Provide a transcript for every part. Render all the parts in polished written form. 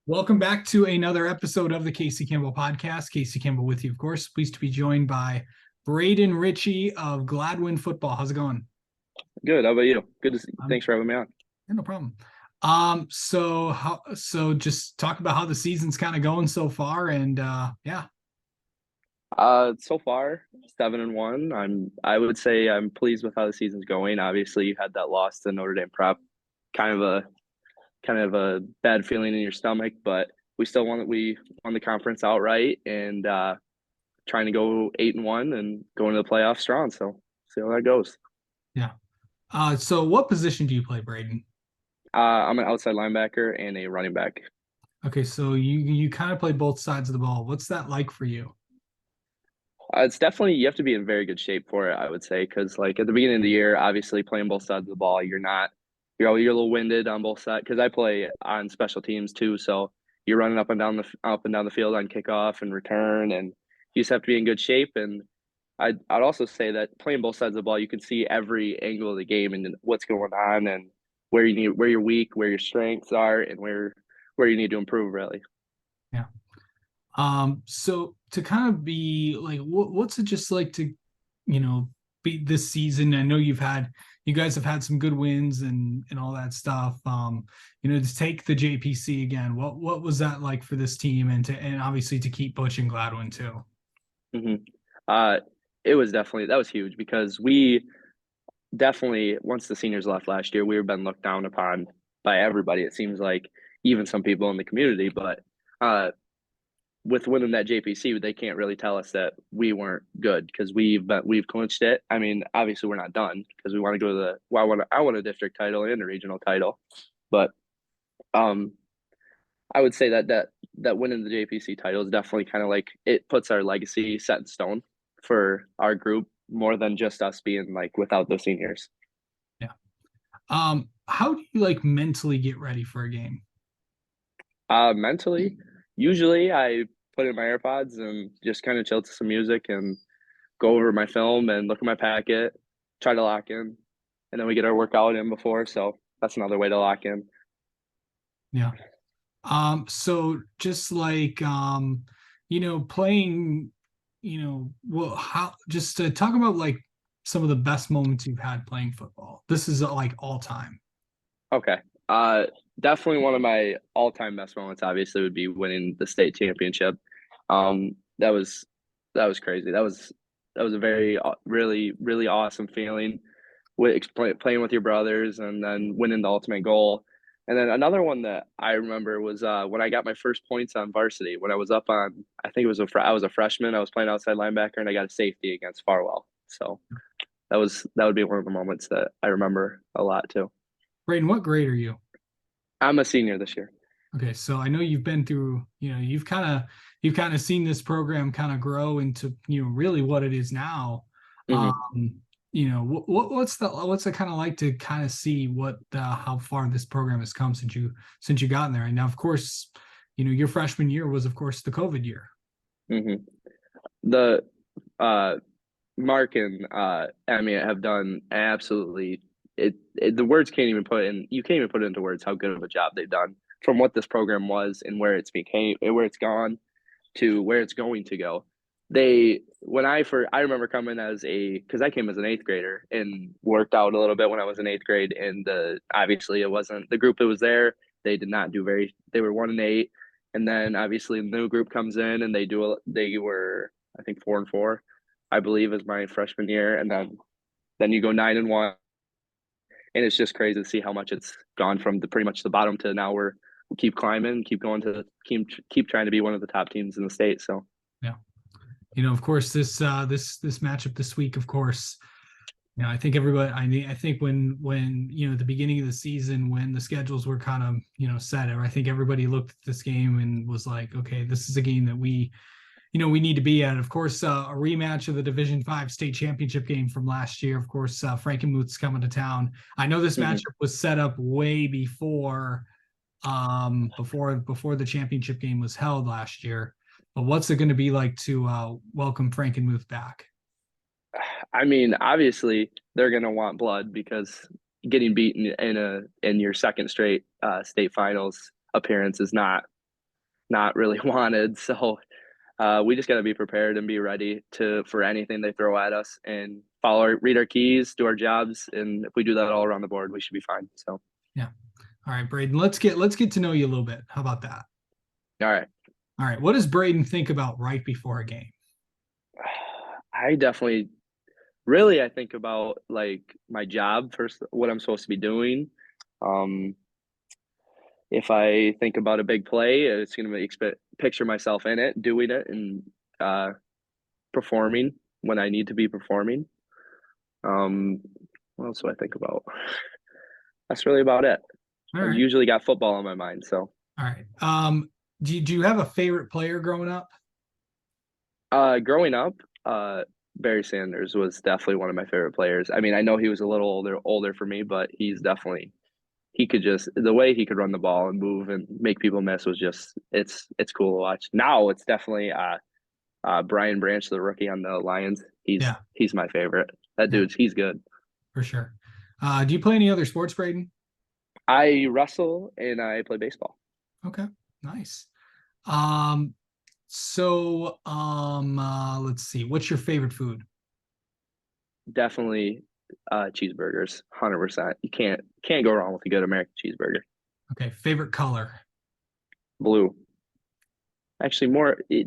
Welcome back to another episode of the Casey Campbell podcast. Casey Campbell with you, of course. Pleased to be joined by Braden Ritchie of Gladwin Football. How's it going? Good. How about you? Good to see. Um, Thanks for having me on. yeah, no problem. So just talk about how the season's kind of going so far, and yeah, So far 7-1. I would say I'm pleased with how the season's going. Obviously, you had that loss to Notre Dame Prep, kind of a kind of a bad feeling in your stomach, but we won the conference outright and trying to go 8-1 and go into the playoffs strong. So see how that goes. yeah. So what position do you play, Braden? I'm an outside linebacker and a running back. Okay, so you kind of play both sides of the ball. What's that like for you? It's definitely you have to be in very good shape for it, I would say, because like at the beginning of the year, obviously playing both sides of the ball, you're a little winded on both sides because I play on special teams too, so you're running up and down the field on kickoff and return, and you just have to be in good shape. And I'd also say that playing both sides of the ball, you can see every angle of the game and what's going on and where you're weak, where your strengths are, and where you need to improve really. Yeah. So to kind of be like, what's it just like to, be this season? I know you guys have had some good wins and all that stuff. To take the JPC again, what was that like for this team and obviously to keep Butch and Gladwin too? hmm Uh, it was definitely that was huge because we definitely once the seniors left last year, we were been looked down upon by everybody. It seems like even some people in the community, but uh, with winning that JPC, they can't really tell us that we weren't good because we've clinched it. I mean, obviously we're not done because we want to go to the well, I want a district title and a regional title, but um, I would say that winning the JPC title is definitely kind of like it puts our legacy set in stone for our group more than just us being like without the seniors. Yeah. How do you like mentally get ready for a game? Mentally, usually I put in my AirPods and just kind of chill to some music and go over my film and look at my packet, try to lock in, and then we get our workout in before. So that's another way to lock in. Yeah. So just like playing, well, how just to talk about like some of the best moments you've had playing football. This is like all time. Okay. Uh, Definitely one of my all-time best moments. Obviously, would be winning the state championship. That was crazy. That was a very really awesome feeling playing with your brothers and then winning the ultimate goal. And then another one that I remember was when I got my first points on varsity when I was up on I think it was I was a freshman. I was playing outside linebacker and I got a safety against Farwell. So that would be one of the moments that I remember a lot too. Brayden, what grade are you? I'm a senior this year. Okay, so I know you've been through, you've kind of seen this program kind of grow into, really what it is now. hmm What's it kind of like to kind of see what how far this program has come since you got in there. And now, of course, your freshman year was, of course, the COVID year. hmm The uh, Mark and Emmy have done absolutely the words can't even put in you can't even put it into words how good of a job they've done from what this program was and where it's gone to where it's going to go. They when I remember coming as a because I came as an eighth grader and worked out a little bit when I was in eighth grade and obviously it wasn't the group that was there. They did not do very. They were 1-8, and then obviously the new group comes in and they were I think 4-4, I believe, is my freshman year, and then you go 9-1, and it's just crazy to see how much it's gone from the pretty much the bottom to now we keep climbing, keep going to keep trying to be one of the top teams in the state. So. Yeah. Of course, this matchup this week, of course, I think everybody. I think when at the beginning of the season when the schedules were kind of set, I think everybody looked at this game and was like, okay, this is a game that we need to be at. Of course, a rematch of the Division 5 state championship game from last year. Of course, Frankenmuth's coming to town. I know this Mhm. matchup was set up way before the championship game was held last year. But what's it going to be like to welcome Frankenmuth back? I mean, obviously they're gonna want blood because getting beaten in your second straight state finals appearance is not not really wanted. So we just got to be prepared and be ready for anything they throw at us, and read our keys, do our jobs, and if we do that all around the board, we should be fine. So Yeah. All right, Braden, let's get to know you a little bit. How about that? all right, All right. What does Braden think about right before a game? I definitely really I think about like my job first, what I'm supposed to be doing. Um, if I think about a big play, it's going to picture myself in it, doing it, and performing when I need to be performing. Um, what else do I think about? That's really about it. All I've right. usually got football on my mind. So, All right. Do you have a favorite player growing up? growing up, Barry Sanders was definitely one of my favorite players. I mean, I know he was a little older for me, but he could just the way he could run the ball and move and make people miss was just it's cool to watch. Now it's definitely Brian Branch, the rookie on the Lions. Yeah. He's my favorite. That Yeah, he's good. for sure. Do you play any other sports, Braden? I wrestle and I play baseball. Okay, nice. Um, let's see. What's your favorite food? Definitely cheeseburgers, 100%. You can't go wrong with a good American cheeseburger. Okay, favorite color? Blue. Actually,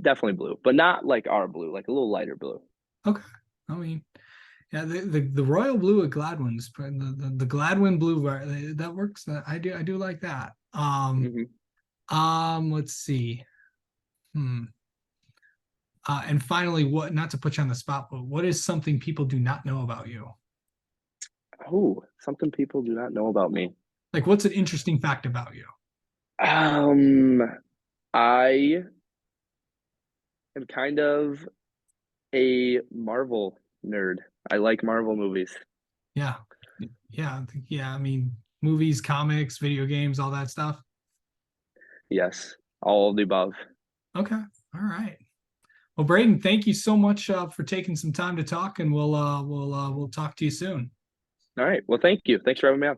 definitely blue, but not like our blue, like a little lighter blue. Okay, I mean, yeah, the royal blue at Gladwin's, the Gladwin blue that works. I do like that. Hmm. Let's see. Hmm. And finally, what? Not to put you on the spot, but what is something people do not know about you? Oh, something people do not know about me. Like, what's an interesting fact about you? Um, I am kind of a Marvel nerd. I like Marvel movies. Yeah, yeah. I mean, movies, comics, video games, all that stuff. Yes, all of the above. Okay, all right. Well, Braden, thank you so much for taking some time to talk, and we'll talk to you soon. All right. Well, thank you. Thanks for having me on.